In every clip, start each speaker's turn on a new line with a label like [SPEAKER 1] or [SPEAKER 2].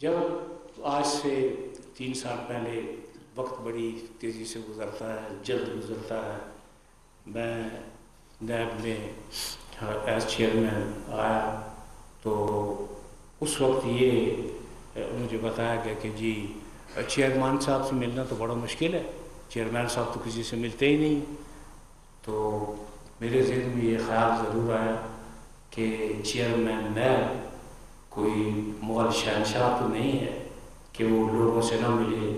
[SPEAKER 1] جب آج سے 3 سال پہلے وقت بڑی تیزی سے گزرتا ہے، جلد گزرتا ہے، میں نیب میں ایز چیئرمین آیا تو اس وقت یہ مجھے بتایا گیا کہ جی چیئرمین صاحب سے ملنا تو بڑا مشکل ہے، چیئرمین صاحب تو کسی سے ملتے ہی نہیں۔ تو میرے ذہن میں یہ خیال ضرور آیا کہ چیئرمین نیب کوئی مغل شہنشاہ تو نہیں ہے کہ وہ لوگوں سے نہ ملے،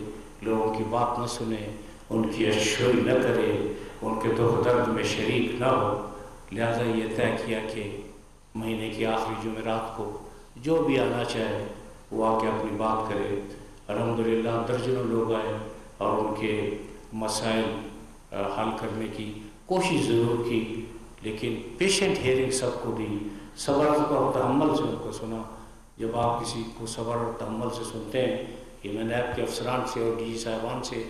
[SPEAKER 1] لوگوں کی بات نہ سنے، ان کی اشوئی نہ کرے، ان کے دکھ درد میں شریک نہ ہو۔ لہٰذا یہ طے کیا کہ مہینے کی آخری جمعرات کو جو بھی آنا چاہے وہ آ کے اپنی بات کرے۔ الحمدللہ درجنوں لوگ آئے اور ان کے مسائل حل کرنے کی کوشش ضرور کی، لیکن پیشنٹ ہیئرنگ سب کو دی، صبر اور تحمل سے ان کو سنا۔ جب آپ کسی کو صبر اور تحمل سے سنتے ہیں، یہ میں نیب کے افسران سے اور ڈی جی صاحبان سے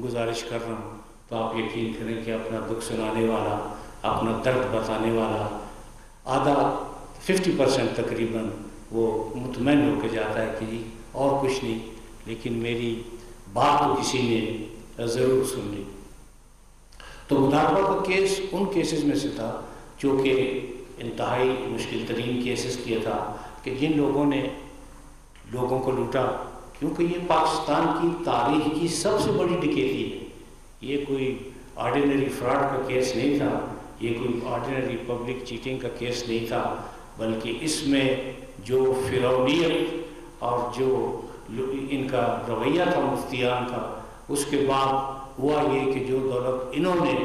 [SPEAKER 1] گزارش کر رہا ہوں، تو آپ یقین کریں کہ اپنا دکھ سنانے والا، اپنا درد بتانے والا آدھا 50% تقریباً وہ مطمئن ہو کے جاتا ہے کہ جی اور کچھ نہیں، لیکن میری بات تو کسی نے ضرور سن لی۔ تو مطالبہ کا کیس ان کیسز میں سے تھا جو کہ انتہائی مشکل ترین کیسز کیا تھا کہ جن لوگوں نے لوگوں کو لوٹا، کیونکہ یہ پاکستان کی تاریخ کی سب سے بڑی ڈکیتی ہے۔ یہ کوئی آرڈینری فراڈ کا کیس نہیں تھا، یہ کوئی آرڈینری پبلک چیٹنگ کا کیس نہیں تھا، بلکہ اس میں جو فرعونیت اور جو ان کا رویہ تھا مفتیان کا، اس کے بعد ہوا یہ کہ جو دولت انہوں نے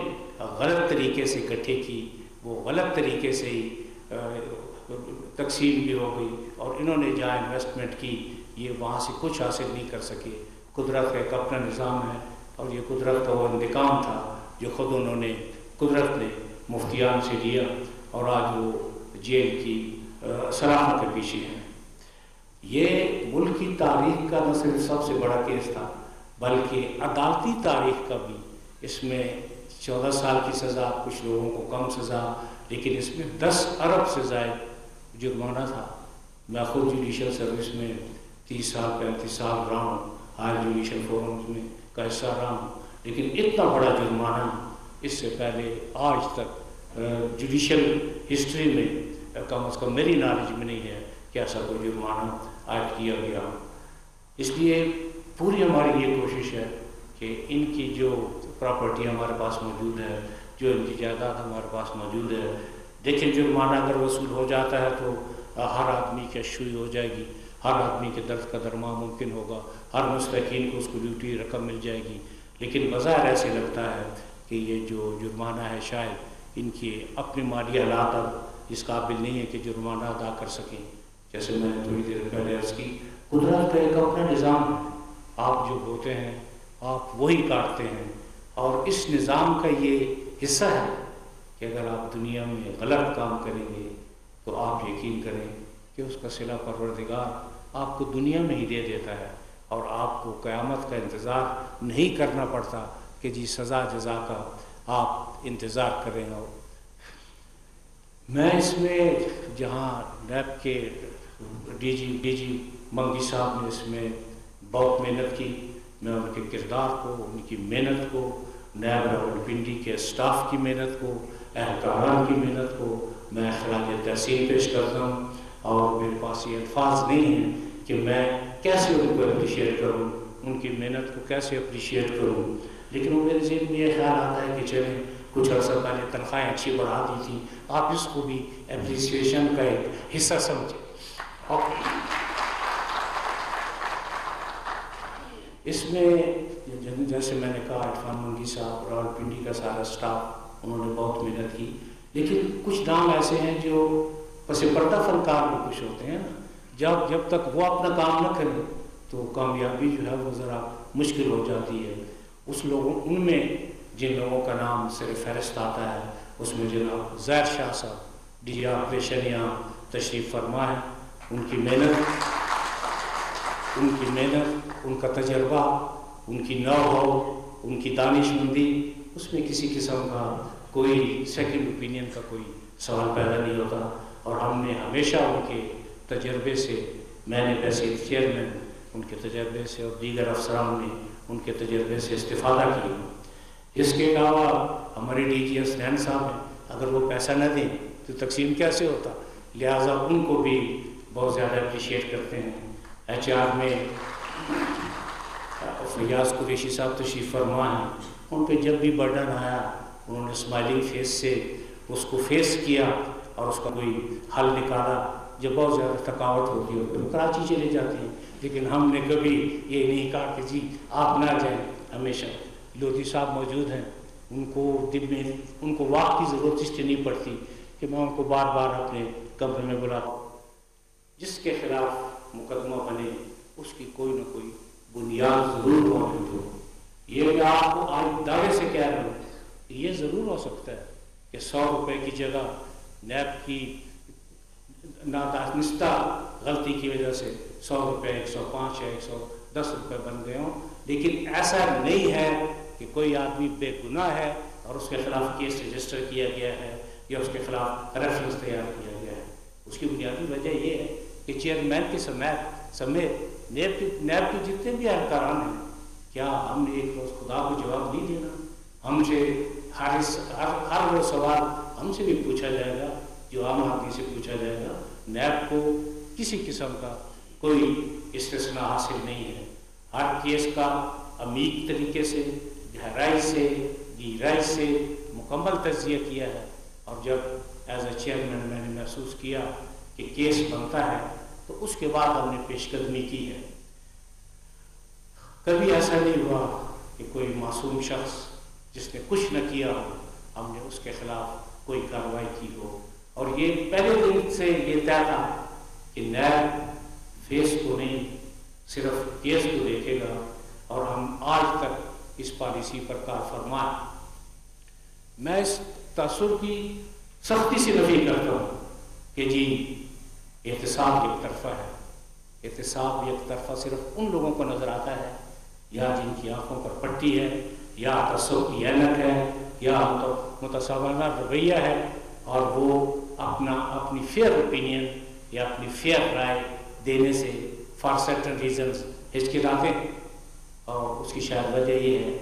[SPEAKER 1] غلط طریقے سے اکٹھے کی وہ غلط طریقے سے ہی تقسیم بھی ہو گئی، اور انہوں نے جہاں انویسٹمنٹ کی یہ وہاں سے کچھ حاصل نہیں کر سکے۔ قدرت کا ایک اپنا نظام ہے، اور یہ قدرت کا وہ انتقام تھا جو خود انہوں نے قدرت نے مفتیان سے لیا، اور آج وہ جیل کی سلاخوں کے پیچھے ہیں۔ یہ ملک کی تاریخ کا نہ صرف سب سے بڑا کیس تھا بلکہ عدالتی تاریخ کا بھی۔ اس میں 14 سال کی سزا، کچھ لوگوں کو کم سزا، لیکن اس میں 10 ارب سے زائد جرمانہ تھا۔ میں خود جوڈیشل سروس میں 30 سال 35 سال رہا ہوں، ہائر جوڈیشل فورمز میں کا حصہ رہا ہوں، لیکن اتنا بڑا جرمانہ اس سے پہلے آج تک جوڈیشل ہسٹری میں کم از کم میری نالج میں نہیں ہے کہ ایسا کوئی جرمانہ عائد کیا گیا۔ اس لیے پوری ہماری یہ کوشش ہے کہ ان کی جو پراپرٹی ہمارے پاس موجود ہے، جو ان کی جائیداد ہمارے پاس موجود ہے، دیکھیں جرمانہ اگر وصول ہو جاتا ہے تو ہر آدمی کی اشوئی ہو جائے گی، ہر آدمی کے درد کا درما ممکن ہوگا، ہر مستحقین کو اس کو ڈیوٹی رقم مل جائے گی، لیکن بظاہر ایسے لگتا ہے کہ یہ جو جرمانہ ہے شاید ان کی اپنے مالی حالات اب اس قابل نہیں ہے کہ جرمانہ ادا کر سکیں۔ جیسے میں نے تھوڑی دیر پہلے عرض کی، قدرت کا ایک اپنا نظام ہے، آپ جو بوتے ہیں آپ وہی کاٹتے ہیں، اور اس نظام کا یہ حصہ ہے کہ اگر آپ دنیا میں غلط کام کریں گے تو آپ یقین کریں کہ اس کا صلہ پروردگار آپ کو دنیا میں ہی دے دیتا ہے، اور آپ کو قیامت کا انتظار نہیں کرنا پڑتا کہ جی سزا جزا کا آپ انتظار کریں۔ اور میں اس میں جہاں نیب کے ڈی جی منگی صاحب نے اس میں بہت محنت کی، میں ان کے کردار کو، ان کی محنت کو، نیب راولپنڈی کے اسٹاف کی محنت کو، اہلکاران کی محنت کو میں خراج تحسین پیش کرتا ہوں، اور میرے پاس یہ الفاظ نہیں ہیں کہ میں کیسے ان کو اپریشیٹ کروں، ان کی محنت کو کیسے اپریشیٹ کروں، لیکن وہ میرے ذہن میں یہ خیال آتا ہے کہ چلیں کچھ عرصہ پہلے تنخواہیں اچھی بڑھا دی تھیں، آپ اس کو بھی اپریسیشن کا ایک حصہ سمجھیں۔ اس میں جیسے میں نے کہا عرفان منگی صاحب، راولپنڈی کا سارا اسٹاف، انہوں نے بہت محنت کی، لیکن کچھ نام ایسے ہیں جو پس پردہ فنکار میں کچھ ہوتے ہیں نا، جب تک وہ اپنا کام نہ کریں تو کامیابی جو ہے وہ ذرا مشکل ہو جاتی ہے۔ ان میں جن لوگوں کا نام صرف فہرست آتا ہے، اس میں جناب زہر شاہ صاحب ڈی جی آپریشن یہاں تشریف فرما ہے۔ ان کی محنت، ان کا تجربہ، ان کی نو ہو، ان کی دانش مندی، اس میں کسی قسم کا کوئی سیکنڈ اوپینین کا کوئی سوال پیدا نہیں ہوتا، اور ہم نے ہمیشہ ان کے تجربے سے، میں نے ایسے چیئرمین ان کے تجربے سے اور دیگر افسران نے ان کے تجربے سے استفادہ کیا۔ اس کے علاوہ ہمارے ڈی جی حسنین صاحب ہیں، اگر وہ پیسہ نہ دیں تو تقسیم کیسے ہوتا، لہٰذا ان کو بھی بہت زیادہ اپریشیٹ کرتے ہیں۔ ایچ آر میں فیاض قریشی صاحب تشریف فرما ہیں، ان پہ جب بھی برڈن آیا انہوں نے اسمائلنگ فیس سے اس کو فیس کیا اور اس کا کوئی حل نکالا۔ جب بہت زیادہ تھکاوٹ ہوتی ہے تو کراچی چلے جاتے ہیں، لیکن ہم نے کبھی یہ نہیں کہا کہ جی آپ نہ جائیں۔ ہمیشہ لودھی صاحب موجود ہیں، ان کو دن میں ان کو وقت کی ضرورت اس لیے نہیں پڑتی کہ میں ان کو بار بار اپنے کمرے میں بلاتا ہوں۔ جس کے خلاف مقدمہ بنے اس کی کوئی نہ کوئی بنیاد ضرور موجود ہو۔ یہ میں آپ کو آج دعوے سے کہہ رہا ہوں کہ یہ ضرور ہو سکتا ہے کہ 100 روپے کی جگہ نیب کی نادانستہ غلطی کی وجہ سے 100 روپے 105 یا 110 روپے بن گئے ہوں، لیکن ایسا نہیں ہے کہ کوئی آدمی بے گناہ ہے اور اس کے خلاف کیس رجسٹر کیا گیا ہے یا اس کے خلاف ریفرنس تیار کیا گیا ہے۔ اس کی بنیادی وجہ یہ ہے کہ چیئرمین کے سمیت نیب کے جتنے بھی اہلکاران ہیں، کیا ہم نے ایک روز خدا کو جواب نہیں دینا؟ ہم سے ہر وہ سوال ہم سے بھی پوچھا جائے گا جو عام آدمی سے پوچھا جائے گا۔ نیب کو کسی قسم کا کوئی استثناء حاصل نہیں ہے۔ ہر کیس کا عمیق طریقے سے، گہرائی سے، گہرائی سے مکمل تجزیہ کیا ہے، اور جب ایز اے چیئرمین میں نے محسوس کیا کہ کیس بنتا ہے تو اس کے بعد ہم نے پیش قدمی کی ہے۔ کبھی ایسا نہیں ہوا کہ کوئی معصوم شخص جس نے کچھ نہ کیا ہو ہم نے اس کے خلاف کوئی کارروائی کی ہو، اور یہ پہلے دن سے یہ طے تھا کہ نیب فیس کو نہیں صرف کیس کو دیکھے گا، اور ہم آج تک اس پالیسی پر کار فرما ہے۔ میں اس تاثر کی سختی سے نفی کرتا ہوں کہ جی احتساب ایک طرفہ ہے۔ احتساب ایک طرفہ صرف ان لوگوں کو نظر آتا ہے یا جن کی آنکھوں پر پٹی ہے، یا تعصب کی اینک ہے، یا متصابانہ رویہ ہے، اور وہ اپنی فیئر اوپینین یا اپنی فیئر رائے دینے سے فار سرٹن ریزنز ہچکچاتے ہیں۔ اور اس کی شاید وجہ یہ ہے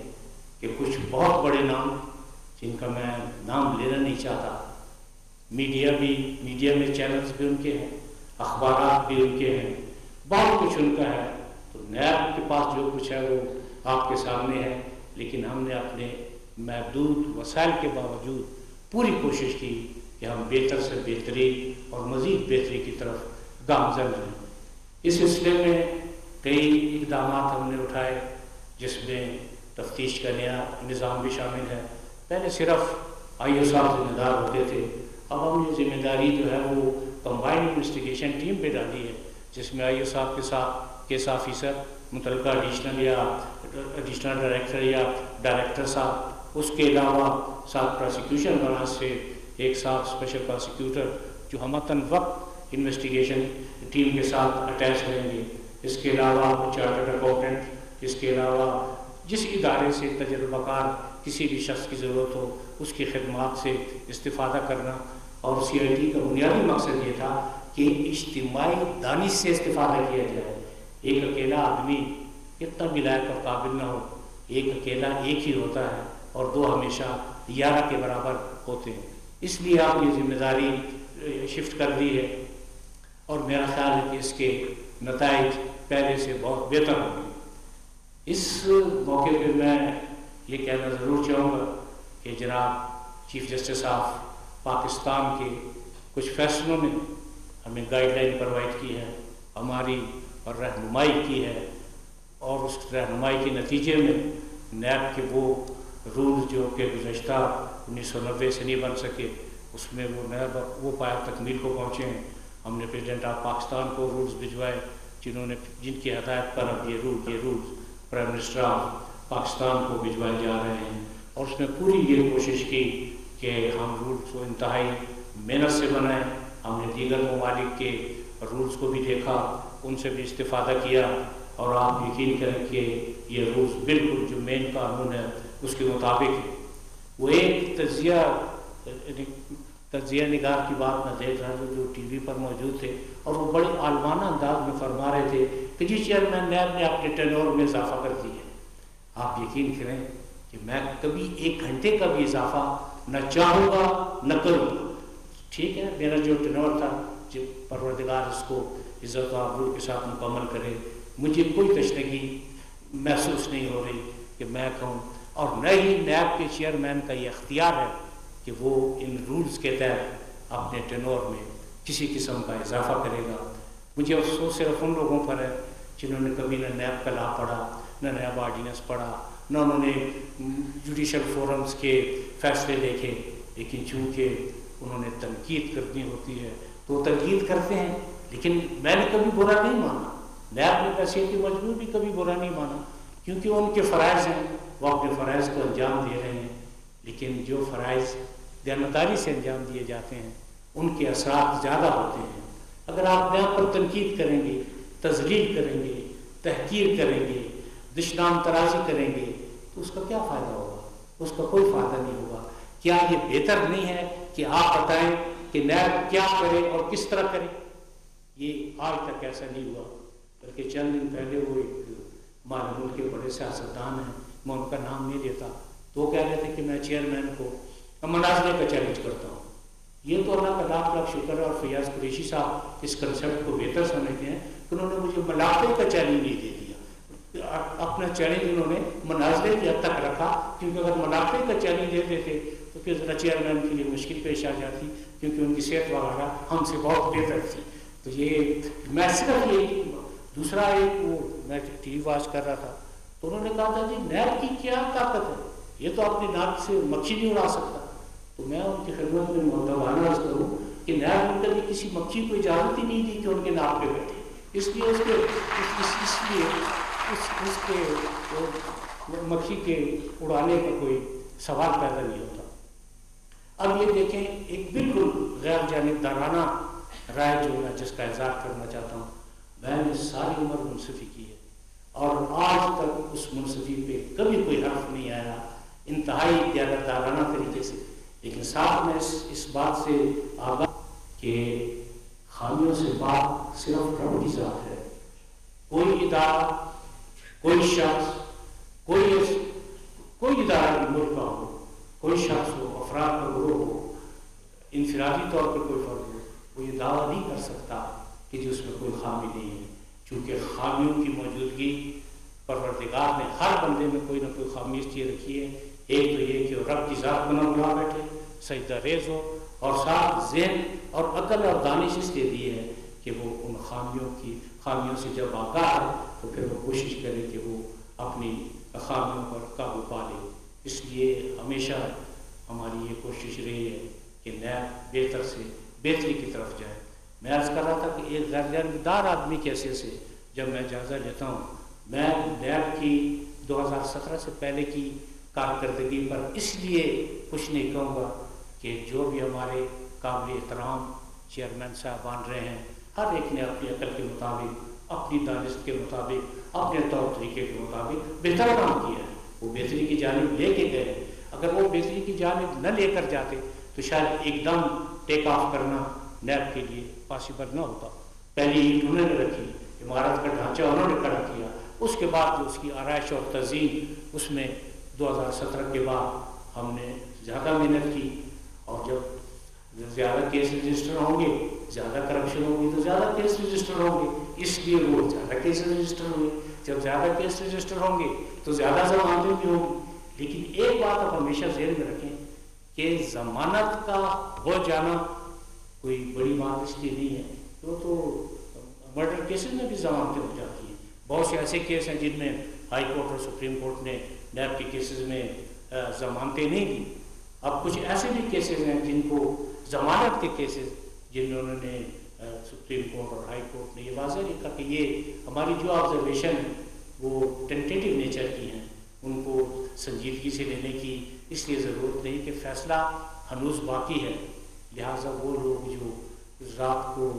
[SPEAKER 1] کہ کچھ بہت بڑے نام جن کا میں نام لینا نہیں چاہتا، میڈیا میں چینلز بھی ان کے ہیں، اخبارات بھی ان کے ہیں، بہت کچھ ان کا ہے، تو نیب کے پاس جو کچھ ہے وہ آپ کے سامنے ہے، لیکن ہم نے اپنے محدود وسائل کے باوجود پوری کوشش کی کہ ہم بہتر سے بہتری اور مزید بہتری کی طرف گامزن ہیں۔ اس سلسلے میں کئی اقدامات ہم نے اٹھائے، جس میں تفتیش کا نیا نظام بھی شامل ہے۔ پہلے صرف آئی او صاحب ذمہ دار ہوتے تھے، اب ہم یہ ذمہ داری جو ہے وہ کمبائنڈ انویسٹیگیشن ٹیم پہ ڈالی ہے، جس میں آئی او صاحب کے ساتھ کیس آفیسر، متعلقہ ایڈیشنل ڈائریکٹر یا ڈائریکٹر صاحب، اس کے علاوہ 7 پروسیکیوشن برانچ سے ایک ساتھ اسپیشل پروسیکیوٹر جو ہمتاً وقت انویسٹیگیشن ٹیم کے ساتھ اٹیچ رہیں گے۔ اس کے علاوہ چارٹرڈ اکاؤنٹنٹ، اس کے علاوہ جس ادارے سے تجربہ کار کسی بھی شخص کی ضرورت ہو اس کی خدمات سے استفادہ کرنا۔ اور سی آئی ٹی کا بنیادی مقصد یہ تھا کہ اجتماعی دانش سے استفادہ کیا جائے۔ ایک اکیلا آدمی اتنا بھی لائق اور قابل نہ ہو، ایک اکیلا ایک ہی ہوتا ہے اور 2 ہمیشہ 11 کے برابر ہوتے ہیں۔ اس لیے آپ یہ ذمہ داری شفٹ کر دی ہے، اور میرا خیال ہے کہ اس کے نتائج پہلے سے بہت بہتر ہوں گے۔ اس موقع پہ میں یہ کہنا ضرور چاہوں گا کہ جناب چیف جسٹس آف پاکستان کے کچھ فیصلوں نے ہمیں گائیڈ لائن پرووائڈ کی ہے، ہماری اور رہنمائی کی ہے، اور اس رہنمائی کے نتیجے میں نیب کے وہ رول جو کہ گزشتہ 1990 سے نہیں بن سکے، اس میں وہ نیب وہ پایا تکمیل کو پہنچے ہیں۔ ہم نے پریزیڈنٹ آف پاکستان کو رولز بھجوائے جن کی ہدایت پر اب یہ rules prime minister of Pakistan کو بھجوائے جا رہے ہیں، اور اس نے پوری یہ کوشش کی کہ ہم رولز کو انتہائی محنت سے بنائیں۔ ہم نے دیگر ممالک کے رولز کو بھی دیکھا، ان سے بھی استفادہ کیا، اور آپ یقین کریں کہ یہ رولز بالکل جو مین قانون ہے اس کے مطابق ہے۔ وہ ایک تجزیہ نگار کی بات میں دیکھ رہا تھا جو ٹی وی پر موجود تھے، اور وہ بڑے عالمانہ انداز میں فرما رہے تھے کہ جی چیئرمین نیب نے اپنے ٹینور میں اضافہ کر دیا ہے، آپ یقین کریں کہ میں کبھی 1 گھنٹے کا بھی اضافہ نہ چاہوں گا نہ کروں گا. ٹھیک ہے، میرا جو ٹینور تھا، جو پروردگار اس کو عزت و آبرو کے ساتھ مکمل کرے، مجھے کوئی تشنگی محسوس نہیں ہو رہی کہ میں کہوں، اور نہ ہی نیب کے چیئرمین کا یہ اختیار ہے کہ وہ ان رولز کے تحت اپنے ٹینور میں کسی قسم کا اضافہ کرے گا. مجھے افسوس صرف ان لوگوں پر ہے جنہوں نے کبھی نہ نیب کا لا پڑھا، نہ نیب آرڈیننس پڑھا، نہ انہوں نے جوڈیشل فورمز کے فیصلے دیکھے، لیکن چونکہ انہوں نے تنقید کرنی ہوتی ہے تو وہ تنقید کرتے ہیں. لیکن میں نے کبھی برا نہیں مانا، نیب نے حیثیت کی مجبور بھی کبھی برا نہیں مانا، کیونکہ ان کے فرائض ہیں، وہ اپنے فرائض کو انجام دے رہے ہیں. لیکن جو فرائض دیانتداری سے انجام دیے جاتے ہیں ان کے اثرات زیادہ ہوتے ہیں. اگر آپ نیب پر تنقید کریں گے، تذلیل کریں گے، تحقیر کریں گے، دشنام ترازی کریں گے تو اس کا کیا فائدہ ہوگا؟ اس کا کوئی فائدہ نہیں ہوگا. کیا یہ بہتر نہیں ہے کہ آپ بتائیں کہ نیب کیا کرے اور کس طرح کرے؟ یہ آج تک ایسا نہیں ہوا، بلکہ چند دن پہلے وہ ایک ہمارے ملک کے بڑے سیاستدان ہیں، میں ان کا نام نہیں لیتا، تو وہ کہہ رہے تھے کہ میں چیئرمین کو مناظرے کا چیلنج کرتا ہوں. یہ تو اللہ کا لاکھ لاکھ شکر ہے، اور فیاض قریشی صاحب اس کنسیپٹ کو بہتر سمجھتے ہیں کہ انہوں نے مجھے مناظرے کا چیلنج نہیں دے دیا. اپنا چیلنج انہوں نے مناظرے کی حد تک رکھا، کیونکہ اگر مناظرے کا چیلنج دے دیتے تو پھر ذرا چیئرمین کے لیے مشکل پیش آ جاتی، کیونکہ ان کی صحت وغیرہ ہم سے بہت بہتر تھی. تو یہ میں صرف یہ دوسرا ایک وہ میں ٹی وی واچ کر رہا تھا تو انہوں نے کہا تھا جی نیب کی کیا طاقت ہے، یہ تو اپنی ناک سے مکھی نہیں اڑا سکتا. تو میں ان کی خدمت میں مؤدبانہ عرض کروں کہ نیب نے کبھی کسی مکھی کو اجازت ہی نہیں دی کہ ان کے ناک پہ بیٹھے، اس لیے اس کے مکھی کے اڑانے کا کوئی سوال پیدا نہیں ہوتا. اب یہ دیکھیں ایک بالکل غیر جانبدارانہ رائے جو ہے جس کا اظہار کرنا چاہتا ہوں، میں نے ساری عمر منصفی کی ہے اور آج تک اس منصفی پہ کبھی کوئی حرف نہیں آیا، انتہائی دیانتدارانہ طریقے سے. لیکن ساتھ میں اس بات سے آگاہ کہ خامیوں سے پاک صرف رب کی ذات ہے. کوئی ادارہ، کوئی شخص، کوئی ادارہ بھی ملک کا ہو، کوئی شخص ہو، افراد کا گروہ ہو، انفرادی طور پر کوئی فرد ہو، وہ یہ دعویٰ نہیں کر سکتا کہ جس میں کوئی خامی نہیں ہے، چونکہ خامیوں کی موجودگی پروردگار نے ہر بندے میں کوئی نہ کوئی خامی اس لیے رکھی ہے. ایک تو یہ کہ وہ رب کی ذات بنا بنا بیٹھے، سجدہ ریز ہو، اور ساتھ ذہن اور عقل اور دانش اس لیے دی ہے کہ وہ ان خامیوں سے جب آگاہ ہے تو پھر وہ کوشش کرے کہ وہ اپنی خامیوں پر قابو پا لے. اس لیے ہمیشہ ہماری یہ کوشش رہی ہے کہ نیب بہتر سے بہتری کی طرف جائے. میں عرض کر رہا تھا کہ ایک غیر جانبدار آدمی کی حیثیت سے جب میں جائزہ لیتا ہوں، میں نیب کی 2017 سے پہلے کی کارکردگی پر اس لیے کچھ نہیں کہوں گا کہ جو بھی ہمارے قابل احترام چیئرمین صاحبان رہے ہیں، ہر ایک نے اپنی عقل کے مطابق، اپنی دانست کے مطابق، اپنے طور طریقے کے مطابق بہتر کام کیا ہے. وہ بہتری کی جانب لے کے گئے. اگر وہ بہتری کی جانب نہ لے کر جاتے تو شاید ایک دم ٹیک آف کرنا نیب کے لیے پاسبل نہ ہوتا. پہلی اینٹ انہوں نے رکھی، عمارت کا ڈھانچہ انہوں نے کھڑا کیا، اس کے بعد جو اس کی آرائش اور تزئین، اس میں 2017 کے بعد ہم نے زیادہ محنت کی. اور جب زیادہ کیس رجسٹر ہوں گے، زیادہ کرپشن ہوگی تو زیادہ کیس رجسٹر ہوں گے، اس لیے وہ زیادہ کیس رجسٹر ہوئے. جب زیادہ کیس رجسٹر ہوں گے تو زیادہ ضمانتیں بھی ہوں گی. لیکن ایک بات آپ ہمیشہ ذہن میں رکھیں کہ ضمانت کا ہو جانا کوئی بڑی بات اس لیے نہیں ہے. وہ تو مرڈر کیسز میں بھی ضمانتیں ہو جاتی ہیں. بہت سے ایسے کیس ہیں جن میں ہائی کورٹ اور سپریم کورٹ نے نیب کے کیسز میں ضمانتیں نہیں دی. اب کچھ ایسے بھی کیسز ہیں جن کو ضمانت کے کیسز جن میں انہوں نے سپریم کورٹ اور ہائی کورٹ نے یہ واضح لکھا کہ یہ ہماری جو آبزرویشن ہے وہ ٹینٹیٹیو نیچر کی ہیں، ان کو سنجیدگی سے لینے کی اس لیے ضرورت نہیں کہ فیصلہ ہنوز باقی ہے. لہٰذا وہ لوگ جو رات کو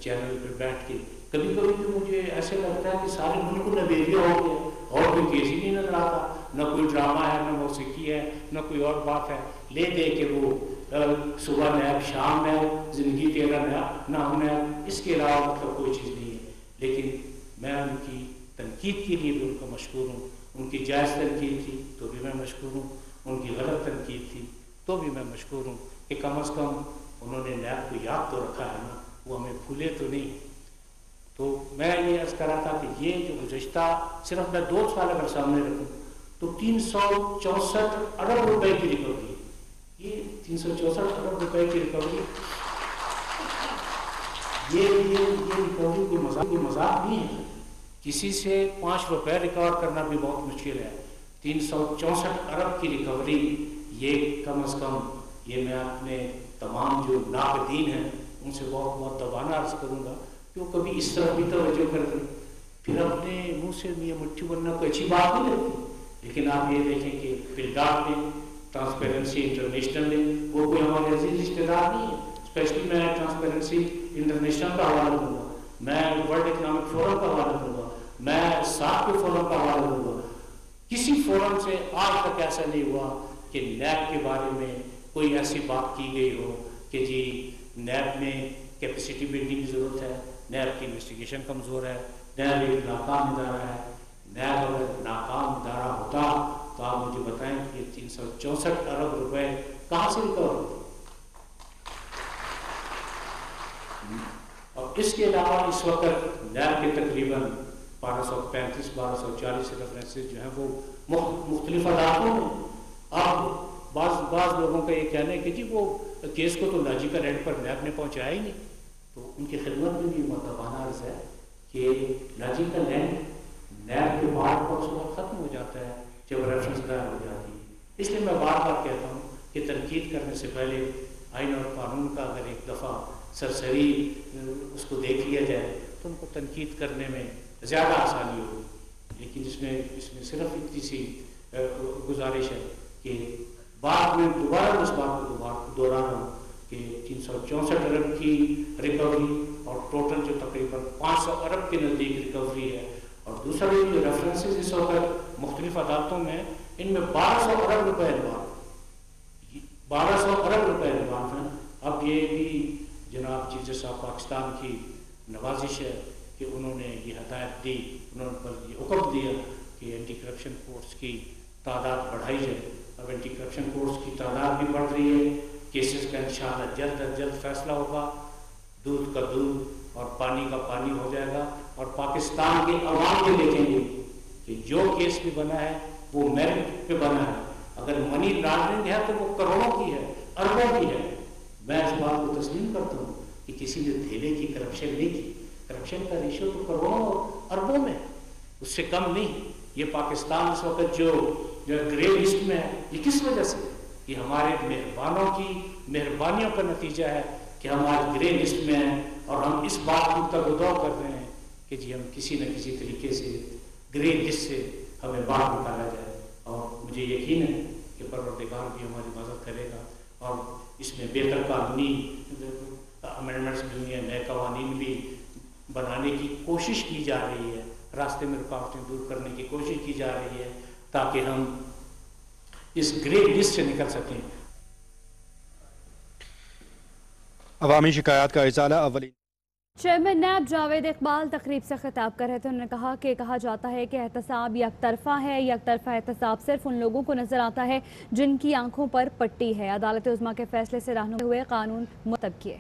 [SPEAKER 1] چینل پہ بیٹھ کے کبھی کبھی تو مجھے ایسے لگتا ہے کہ سارے ملک کو نبیریا ہو گیا اور کوئی کیس ہی نہیں نظر آتا، نہ کوئی ڈرامہ ہے، نہ موسیقی ہے، نہ کوئی اور بات ہے. لے دے کے وہ صبح نیب، شام نیب، زندگی تیرا نیب، نام نیب، اس کے علاوہ مطلب کوئی چیز نہیں ہے. لیکن میں ان تنقید کے لیے بھی ان کو مشکور ہوں. ان کی جائز تنقید تھی تو بھی میں مشکور ہوں, ان کی غلط تنقید تھی تو بھی میں مشکور ہوں کہ کم از کم انہوں نے نیب کو یاد تو رکھا ہے نا, وہ ہمیں بھولے تو نہیں. تو میں یہ عرض کر رہا تھا کہ یہ جو گزشتہ صرف میں 2 سال اگر سامنے رکھوں تو 364 ارب روپے کی ریکوری, یہ 364 ارب روپے کی ریکوری, یہ ریکوری کوئی مذاق نہیں ہے. کسی سے 5 روپے ریکارڈ کرنا بھی بہت مشکل ہے. 364 ارب کی ریکوری, یہ کم از کم یہ میں اپنے تمام جو ناقدین ہیں ان سے بہت مؤدبانہ عرض کروں گا کہ وہ کبھی اس طرح بھی توجہ کر دیں. پھر اپنے منہ سے یہ مٹھی بننا کوئی اچھی بات نہیں لگتی. لیکن آپ یہ دیکھیں کہ فلڈاٹ نے, ٹرانسپیرنسی انٹرنیشنل نے, وہ کوئی ہمارے عزیز رشتے دار نہیں ہے. اسپیشلی میں ٹرانسپیرنسی انٹرنیشنل کا حوالہ دوں گا, میں ورلڈ اکنامک فورم کا حوالہ دوں گا, میں SAARC کے فورم کا حوالہ دوں گا. کسی فورم سے آج تک ایسا نہیں ہوا کہ نیب کے بارے میں کوئی ایسی بات کی گئی ہو کہ جی نیب میں کیپیسٹی بلڈنگ کی ضرورت ہے, نیب کی انویسٹیگیشن کمزور ہے, نیب ایک ناکام ادارہ ہے. نیب اگر ناکام ادارہ ہوتا تو آپ مجھے بتائیں کہ یہ 364 ارب روپے کہاں سے ریکور ہوتے. اور اس کے علاوہ اس وقت نیب کے تقریباً 1235-1240 ریفرنسز جو ہیں وہ مختلف عدالتوں میں. اب بعض لوگوں کا یہ کہنا ہے کہ جی وہ کیس کو تو لاجیکل اینڈ پر نیب نے پہنچایا ہی نہیں. تو ان کی خدمت میں بھی مؤدبانہ عرض ہے کہ لاجیکل اینڈ نیب کے بعد پر اس وقت ختم ہو جاتا ہے جب ریفرنس دائر ہو جاتی ہے. اس لیے میں بار بار کہتا ہوں کہ تنقید کرنے سے پہلے آئین اور قانون کا اگر ایک دفعہ سرسری اس کو دیکھ لیا جائے تو ان کو تنقید کرنے میں زیادہ آسانی ہوگی. لیکن اس میں صرف اتنی سی گزارش ہے کہ بعد میں دوبارہ اس بات کو دوہرا رہا ہوں کہ 364 ارب کی ریکوری اور ٹوٹل جو تقریباً 500 ارب کے نزدیک ریکوری ہے, اور دوسرا جو ریفرنسز اس وقت مختلف عدالتوں میں ان میں 1200 ارب روپے ایڈوانس ہیں. اب یہ بھی جناب چیف جسٹس صاحب پاکستان کی نوازش ہے کہ انہوں نے یہ ہدایت دی, انہوں نے یہ حکم دیا کہ اینٹی کرپشن کورٹس کی تعداد بڑھائی جائے. اب اینٹی کرپشن کورٹس کی تعداد بھی بڑھ رہی ہے. کیسز کا انشاءاللہ جلد از جلد فیصلہ ہوگا, دودھ کا دودھ اور پانی کا پانی ہو جائے گا, اور پاکستان کے عوام کو دیکھیں گے کہ جو کیس بھی بنا ہے وہ میرٹ پہ بنا ہے. اگر منی لانڈرنگ ہے تو وہ کروڑوں کی ہے, اربوں کی ہے. میں اس بات کو تسلیم کرتا ہوں کہ کسی نے دھیلے کی کرپشن نہیں کی. کرپشن کا ریشو تو کروڑوں اور اربوں میں, اس سے کم نہیں. یہ پاکستان اس وقت جو گرے لسٹ میں ہے, یہ کس وجہ سے؟ یہ ہمارے مہربانوں کی مہربانیوں کا نتیجہ ہے کہ ہم آج گرے لسٹ میں ہیں, اور ہم اس بات کو تگدو کر رہے ہیں کہ جی ہم کسی نہ کسی طریقے سے گرے لسٹ سے ہمیں باہر نکالا جائے. اور مجھے یقین ہے کہ پروردگار بھی ہماری مدد کرے گا, اور اس میں بہتر قانونی امینڈمنٹس بھی ہوئی ہیں, نئے قوانین بھی بنانے کی کوشش کی جا رہی ہے, راستے میں رکاوٹیں دور کرنے کی کوشش کی جا رہی ہے تاکہ ہم اس گرے لسٹ سے نکل سکیں.
[SPEAKER 2] عوامی شکایات کا ازالہ. اولین
[SPEAKER 3] چیئرمین نیب جاوید اقبال تقریب سے خطاب کر رہے تھے. انہوں نے کہا کہ کہا جاتا ہے کہ احتساب یک طرفہ ہے. یک طرفہ احتساب صرف ان لوگوں کو نظر آتا ہے جن کی آنکھوں پر پٹی ہے. عدالت عظمیٰ کے فیصلے سے رہنمائی ہوئے قانون مرتب کیے.